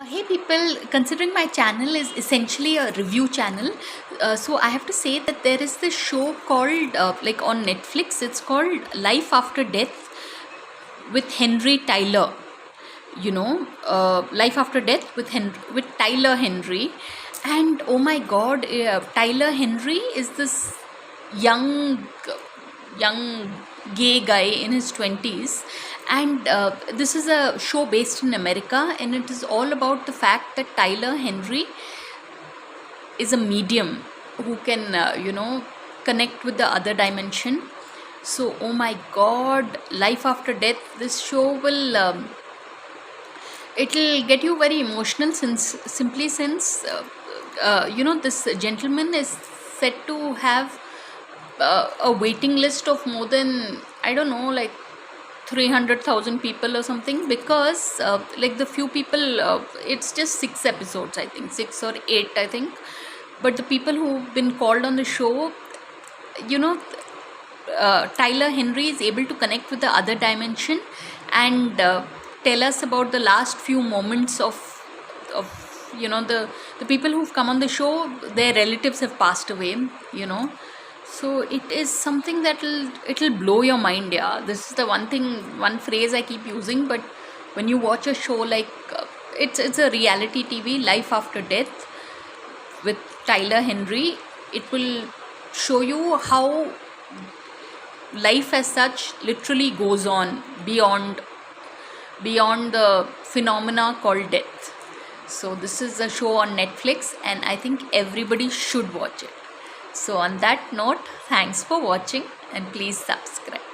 Hey people, considering my channel is essentially a review channel, so I have to say that there is this show called, like on Netflix, it's called Life After Death with Henry Tyler. Life After Death with with Tyler Henry. And oh my god, Tyler Henry is this young young gay guy in his 20s, and this is a show based in America, and it is all about the fact that Tyler Henry is a medium who can connect with the other dimension. So oh my god, Life After Death, this show will it'll get you very emotional, since this gentleman is said to have a waiting list of more than, I don't know, like 300,000 people or something, because like the few people, it's just 6 episodes, I think 6 or 8, I think. But the people who've been called on the show, you know Tyler Henry is able to connect with the other dimension and tell us about the last few moments of the people who've come on the show. Their relatives have passed away. So it is something that it'll blow your mind. Yeah, this is the one phrase I keep using. But when you watch a show like it's a reality TV, Life After Death with Tyler Henry, it will show you how life as such literally goes on beyond the phenomena called death. So this is a show on Netflix, and I think everybody should watch it. So on that note, thanks for watching, and please subscribe.